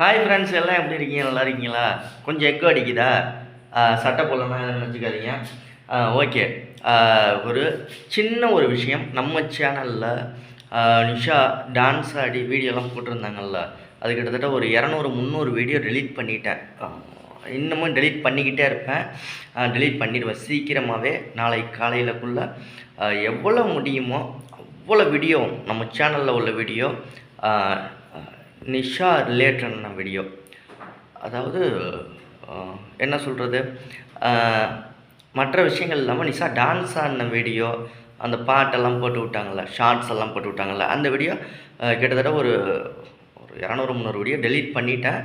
Hi friends எல்லாம் எப்படி இருக்கீங்க? நல்லா இருக்கீங்களா? கொஞ்சம் எக்கோ அடிக்குதா? சட்டை போடலன்னா நினச்சிக்காதீங்க. ஓகே. ஒரு சின்ன ஒரு விஷயம் நம்ம சேனலில் நிஷா டான்ஸ் ஆடி வீடியோலாம் போட்டிருந்தாங்கல்ல, அது கிட்டத்தட்ட ஒரு 200-300 வீடியோ டெலீட் பண்ணிட்டேன். இன்னமும் டெலீட் பண்ணிக்கிட்டே இருப்பேன். டெலீட் பண்ணிடுவேன் சீக்கிரமாகவே. நாளைக்கு காலையிலக்குள்ளே எவ்வளோ முடியுமோ அவ்வளோ வீடியோ நம்ம சேனலில் உள்ள வீடியோ நிஷா ரிலேட்டடான வீடியோ. அதாவது என்ன சொல்கிறது, மற்ற விஷயங்கள் இல்லாமல் நிஷா டான்ஸ் ஆடின வீடியோ, அந்த பாட்டெல்லாம் போட்டு விட்டாங்கள்ல, ஷார்ட்ஸ் எல்லாம் போட்டு விட்டாங்கள்ல, அந்த வீடியோ கிட்டத்தட்ட ஒரு 200-300 வீடியோ டெலீட் பண்ணிட்டேன்.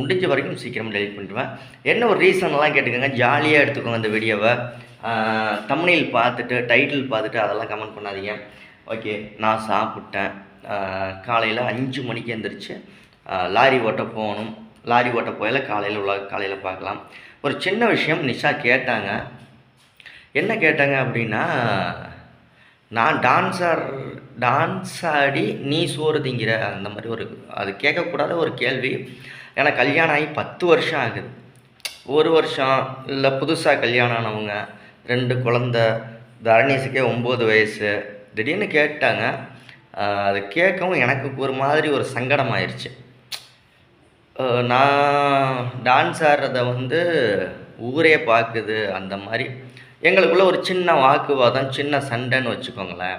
முடிஞ்ச வரைக்கும் சீக்கிரமாக டெலீட் பண்ணிடுவேன். என்ன ஒரு ரீசன்லாம் கேட்டுக்கோங்க, ஜாலியாக எடுத்துக்கோங்க அந்த வீடியோவை. தம்ப்நெயில் பார்த்துட்டு டைட்டில் பார்த்துட்டு அதெல்லாம் கமெண்ட் பண்ணாதீங்க. ஓகே. நான் சாப்பிட்டேன். காலையில் 5 மணிக்கு எழுந்திரிச்சு லாரி ஓட்ட போகணும். லாரி ஓட்ட போயில காலையில் பார்க்கலாம். ஒரு சின்ன விஷயம் நிஷா கேட்டாங்க. என்ன கேட்டாங்க அப்படின்னா, நான் டான்ஸ் ஆடி நீ சோறு திங்கிற அந்த மாதிரி அது கேட்கக்கூடாத ஒரு கேள்வி. ஏன்னா கல்யாணம் ஆகி 10 வருஷம் ஆகுது. 1 வருஷம் இல்லை புதுசாக கல்யாணம் ஆனவங்க, 2 குழந்த, தரணீஸுக்கே 9 வயசு. திடீர்னு கேட்டாங்க. அது கேட்கவும் எனக்கு ஒரு மாதிரி ஒரு சங்கடம் ஆயிடுச்சு. நான் டான்ஸ் ஆடுறத ஊரே பார்க்குது. அந்த மாதிரி எங்களுக்குள்ளே ஒரு சின்ன வாக்குவாதம், சின்ன சண்டைன்னு வச்சுக்கோங்களேன்.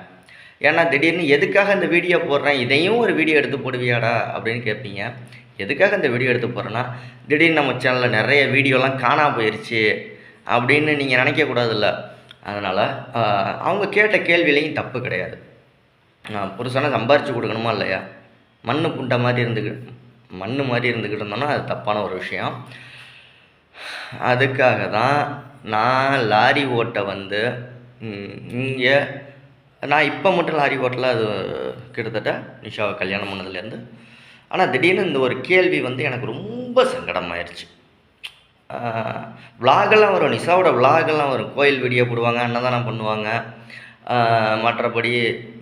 ஏன்னா திடீர்னு எதுக்காக இந்த வீடியோ போடுறேன், இதையும் ஒரு வீடியோ எடுத்து போடுவியாடா அப்படின்னு கேட்பீங்க. எதுக்காக இந்த வீடியோ எடுத்து போடுறேன்னா, திடீர்னு நம்ம சேனலில் நிறைய வீடியோலாம் காணாமல் போயிடுச்சு அப்படின்னு நீங்கள் நினைக்கக்கூடாதுல்ல. அதனால் அவங்க கேட்ட கேள்வியிலையும் தப்பு கிடையாது. புருஷனை சம்பாரித்து கொடுக்கணுமா இல்லையா? மண் மாதிரி இருந்துக்கிட்டு இருந்தோன்னா அது தப்பான ஒரு விஷயம். அதுக்காக தான் நான் லாரி ஓட்ட இங்கே நான் இப்போ மட்டும் லாரி ஓட்டல, அது கிட்டத்தட்ட நிஷாவை கல்யாணம் பண்ணதுலேருந்து. ஆனால் திடீர்னு இந்த ஒரு கேள்வி எனக்கு ரொம்ப சங்கடமாயிருச்சு. விலாகெல்லாம் வரும், நிஷாவோட விலாகெல்லாம் வரும். கோயில் வீடியோ போடுவாங்க, அன்னதானம் பண்ணுவாங்க, மற்றபடி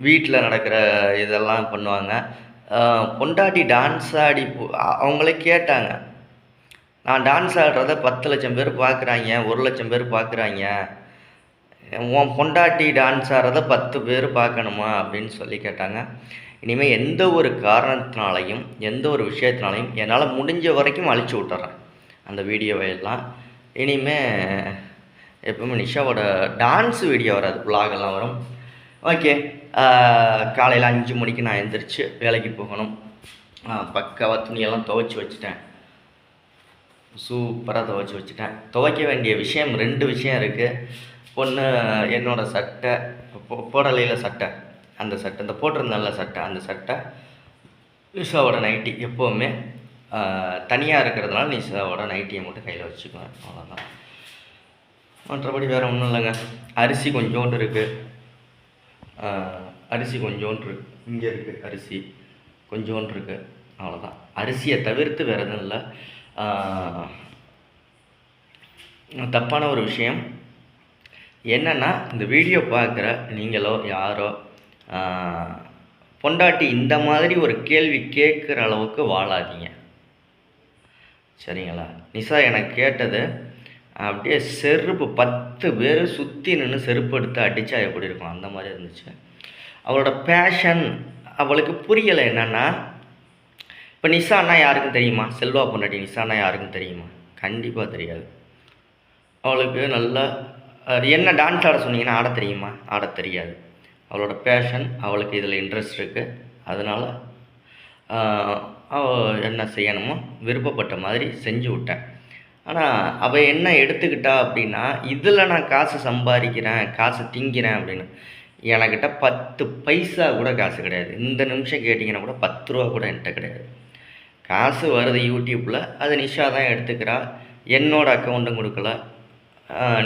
வீட்டில் நடக்கிற இதெல்லாம் பண்ணுவாங்க. பொண்டாட்டி டான்ஸ் ஆடி அவங்களே கேட்டாங்க, நான் டான்ஸ் ஆடுறத 10 லட்சம் பேர் பார்க்குறாங்க, 1 லட்சம் பேர் பார்க்குறாங்க, உன் பொண்டாட்டி டான்ஸ் ஆடுறத 10 பேர் பார்க்கணுமா அப்படின்னு சொல்லி கேட்டாங்க. இனிமேல் எந்த ஒரு காரணத்தினாலையும் எந்த ஒரு விஷயத்தினாலையும் என்னால் முடிஞ்ச வரைக்கும் அழிச்சு விட்டுறேன் அந்த வீடியோவை எல்லாம். இனிமேல் எப்பவுமே நிஷாவோட டான்ஸ் வீடியோ வராது, விலாகெல்லாம் வரும். ஓகே. காலையில் 5 மணிக்கு நான் எழுந்திரிச்சு வேலைக்கு போகணும். பக்காவாக துணியெல்லாம் துவைச்சி வச்சுட்டேன், சூப்பராக துவைச்சி வச்சுட்டேன். துவைக்க வேண்டிய விஷயம் 2 விஷயம் இருக்குது. ஒன்று என்னோடய சட்டை, போடலையில் சட்டை, அந்த சட்டை, இந்த போட்டிருந்தேன்ல சட்டை, அந்த சட்டை. நிஷாவோட நைட்டி எப்போவுமே தனியாக இருக்கிறதுனால நிஷாவோட நைட்டியை மட்டும் கையில் வச்சுக்குவேன், அவ்வளோதான். மற்றபடி வேறு ஒன்றும் இல்லைங்க. அரிசி கொஞ்சோண்டு இருக்குது, இங்கே இருக்குது, அரிசி கொஞ்சோண்டு இருக்குது, அவ்வளோதான். அரிசியை தவிர்த்து வேறு எதுவும் இல்லை. தப்பான ஒரு விஷயம் என்னென்னா, இந்த வீடியோ பார்க்குற நீங்களோ யாரோ பொண்டாட்டி இந்த மாதிரி ஒரு கேள்வி கேட்குற அளவுக்கு வாழாதீங்க, சரிங்களா? நிஷா எனக்கு கேட்டது அப்படியே செருப்பு 10 பேர் சுற்றி நின்று செருப்பு எடுத்து அடித்தா எப்படி இருக்கும் அந்த மாதிரி இருந்துச்சு. அவளோட பேஷன் அவளுக்கு புரியலை. என்னென்னா, இப்போ நிஷான்னா யாருக்கும் தெரியுமா? செல்வா பொண்டாட்டி நிஷான்னா யாருக்கும் தெரியுமா? கண்டிப்பாக தெரியாது. அவளுக்கு நல்லா என்ன டான்ஸ் ஆட சொன்னீங்கன்னா ஆட தெரியுமா? ஆட தெரியாது. அவளோட பேஷன், அவளுக்கு இதில் இன்ட்ரெஸ்ட் இருக்குது. அதனால் அவள் என்ன செய்யணுமோ விருப்பப்பட்ட மாதிரி செஞ்சு விட்டேன். ஆனால் அவள் என்ன எடுத்துக்கிட்டா அப்படின்னா, இதில் நான் காசு சம்பாதிக்கிறேன், காசு திங்கிறேன் அப்படின்னு. என்கிட்ட 10 பைசா கூட காசு கிடையாது. இந்த நிமிஷம் கேட்டிங்கன்னா கூட 10 ரூபா கூட என்கிட்ட கிடையாது. காசு வருது யூடியூப்பில், அது நிஷா தான் எடுத்துக்கிறா. என்னோடய அக்கௌண்ட்டும் கொடுக்கல,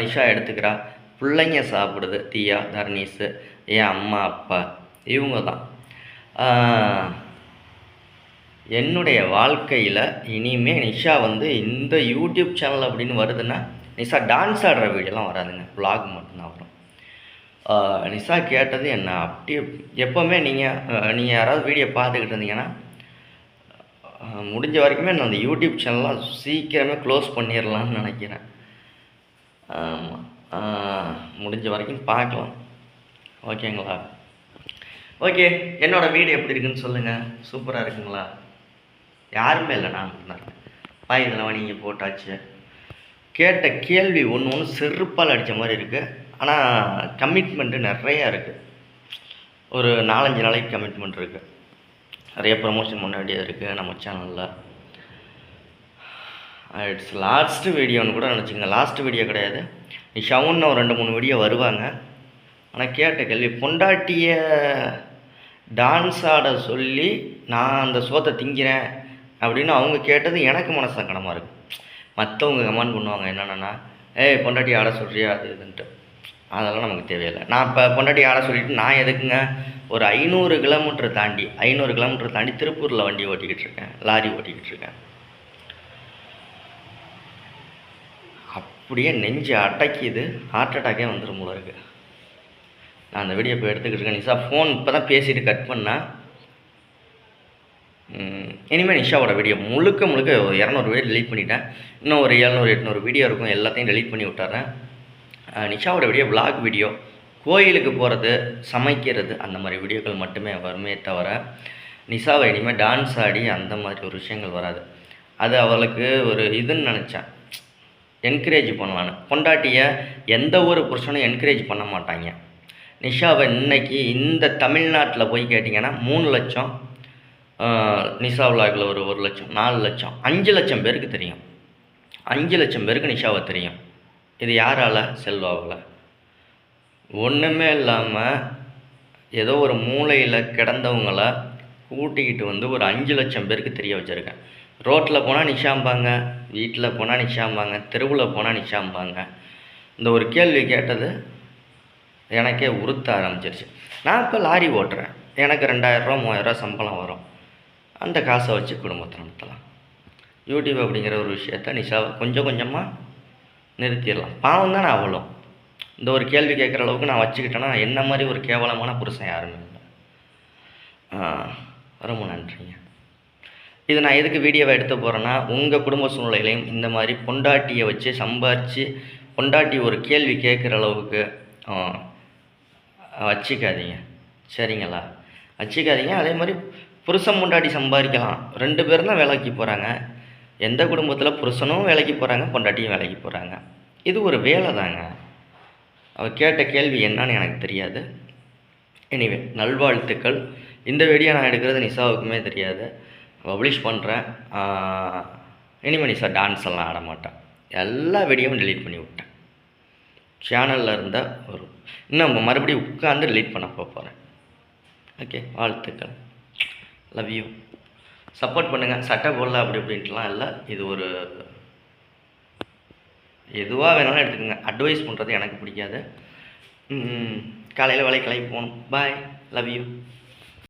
நிஷா எடுத்துக்கிறா. பிள்ளைங்க சாப்பிடுது, தியா, தர்ணீஸு, என் அம்மா அப்பா, இவங்க தான். என்னுடைய வாழ்க்கையில் இனிமேல் நிஷா இந்த யூடியூப் சேனல் அப்படின்னு வருதுன்னா, நிஷா டான்ஸ் ஆடுற வீடியோலாம் வராதுங்க, விலாக் மட்டும்தான் வரும். நிஷா கேட்டது என்ன அப்படியே எப்போவுமே நீங்கள் யாராவது வீடியோ பார்த்துக்கிட்டு இருந்தீங்கன்னா முடிஞ்ச வரைக்குமே நான் அந்த யூடியூப் சேனல்லாம் சீக்கிரமே க்ளோஸ் பண்ணிடலான்னு நினைக்கிறேன். ஆமாம். முடிஞ்ச வரைக்கும் பார்க்கலாம். ஓகேங்களா? ஓகே. என்னோடய வீடு எப்படி இருக்குன்னு சொல்லுங்கள். சூப்பராக இருக்குங்களா? யாருமே இல்லை, நான் தான். இதெல்லாம் நீங்கள் போட்டாச்சு. கேட்ட கேள்வி ஒன்று ஒன்று செருப்பால் அடித்த மாதிரி இருக்குது. ஆனால் கமிட்மெண்ட்டு நிறையா இருக்குது. ஒரு 4-5 நாளைக்கு கமிட்மெண்ட் இருக்குது. நிறைய ப்ரமோஷன் பண்ண வேண்டியது இருக்குது நம்ம சேனலில். இட்ஸ் லாஸ்ட்டு வீடியோன்னு கூட நினச்சிங்க. லாஸ்ட்டு வீடியோ கிடையாது. நிஷாவும் ஒரு 2-3 வீடியோ வருவாங்க. ஆனால் கேட்ட கேள்வி, பொண்டாட்டியை டான்ஸ் ஆட சொல்லி நான் அந்த சோத்தை திங்கிறேன் அப்படின்னு அவங்க கேட்டது எனக்கு மனசங்கடமாக இருக்குது. மற்றவங்க கமெண்ட் பண்ணுவாங்க என்னென்னா, பொண்டாட்டி ஆட சொல்கிறியா அது இதுன்ட்டு. அதெல்லாம் நமக்கு தேவையில்லை. நான் இப்போ பொண்டாட்டி ஆட சொல்லிவிட்டு நான் எதுக்குங்க ஒரு 500 கிலோமீட்டர் தாண்டி திருப்பூரில் வண்டி ஓட்டிக்கிட்டு இருக்கேன், லாரி ஓட்டிக்கிட்டு இருக்கேன். அப்படியே நெஞ்சு அடைக்கிது, ஹார்ட் அட்டாக்கே வந்துடும் போல இருக்குது. நான் அந்த வீடியோ இப்போ எடுத்துக்கிட்டு இருக்கேன். நிஷா ஃபோன் இப்போ தான் பேசிட்டு கட் பண்ணேன். இனிமேல் நிஷாவோட வீடியோ முழுக்க 200 வீடியோ டெலீட் பண்ணிட்டேன். இன்னும் ஒரு 700-800 வீடியோ இருக்கும். எல்லாத்தையும் டெலீட் பண்ணி விட்டுறேன். நிஷாவோட வீடியோ விலாக் வீடியோ, கோயிலுக்கு போகிறது, சமைக்கிறது, அந்த மாதிரி வீடியோக்கள் மட்டுமே வருமே தவிர நிஷாவை இனிமேல் டான்ஸ் ஆடி அந்த மாதிரி ஒரு விஷயங்கள் வராது. அது அவளுக்கு ஒரு இதுன்னு நினச்சேன், என்கரேஜ் பண்ணலான்னு. பொண்டாட்டியை எந்த ஒரு புருஷனும் என்கரேஜ் பண்ண மாட்டாங்க. நிஷாவை இன்றைக்கி இந்த தமிழ்நாட்டில் போய் கேட்டிங்கன்னா 3 லட்சம், நிஷா விலாகில் ஒரு 1 லட்சம், 4 லட்சம், 5 லட்சம் பேருக்கு தெரியும். 5 லட்சம் பேருக்கு நிஷாவை தெரியும். இது யாரால்? செல்வாவில். ஒன்றுமே இல்லாமல் ஏதோ ஒரு மூலையில் கிடந்தவங்கள கூட்டிக்கிட்டு வந்து ஒரு 5 லட்சம் பேருக்கு தெரிய வச்சுருக்கேன். ரோட்டில் போனால் நிஷாம்பாங்க, வீட்டில் போனால் நிஷாம்பாங்க, தெருவில் போனால் நிஷாம்பாங்க. இந்த ஒரு கேள்வி கேட்டது எனக்கே உறுத்த ஆரம்பிச்சிருச்சு. நான் இப்போ லாரி ஓட்டுறேன், எனக்கு 2000-3000 சம்பளம் வரும். அந்த காசை வச்சு குடும்பத்தை நடத்தலாம். யூடியூப் அப்படிங்கிற ஒரு விஷயத்த நிஷாவை கொஞ்சம் கொஞ்சமாக நிறுத்திடலாம். பாவம் தானே அவளும். இந்த ஒரு கேள்வி கேட்குற அளவுக்கு நான் வச்சுக்கிட்டேன்னா என்ன மாதிரி ஒரு கேவலமான புருஷன் யாருமே இல்லை. ரொம்ப நன்றிங்க. இது நான் எதுக்கு வீடியோவை எடுத்து போகிறேன்னா, உங்கள் குடும்ப சூழ்நிலைகளையும் இந்த மாதிரி பொண்டாட்டியை வச்சு சம்பாரித்து பொண்டாட்டி ஒரு கேள்வி கேட்குற அளவுக்கு வச்சுக்காதீங்க, சரிங்களா? வச்சுக்காதீங்க. அதே மாதிரி புருஷன் பொண்டாட்டி சம்பாதிக்கலாம், 2 பேரும் தான் வேலைக்கு போகிறாங்க. எந்த குடும்பத்தில் புருஷனும் வேலைக்கு போகிறாங்க, பொண்டாட்டியும் வேலைக்கு போகிறாங்க. இது ஒரு வேலை தாங்க. அவள் கேட்ட கேள்வி என்னன்னு எனக்கு தெரியாது. எனிவே, நல்வாழ்த்துக்கள். இந்த வீடியோ நான் எடுக்கிறது நிஷாவுக்குமே தெரியாது. பப்ளிஷ் பண்ணுறேன். இனிமேல் நிஷா டான்ஸ் எல்லாம் ஆட மாட்டேன். எல்லா வீடியோவும் டெலீட் பண்ணி விட்டேன். சேனலில் இருந்தால் வரும். இன்னும் மறுபடியும் உட்காந்து டெலீட் பண்ண போகிறேன். ஓகே, வாழ்த்துக்கள். Love you. சப்போர்ட் பண்ணுங்கள். சட்டை போடல அப்படி இப்படின்ட்டுலாம் இல்லை. இது ஒரு எதுவாக வேணாலும் எடுத்துக்கோங்க. அட்வைஸ் பண்ணுறது எனக்கு பிடிக்காது. காலையில் வேலைக்கு கிளம்பி போகணும். பாய். Love you.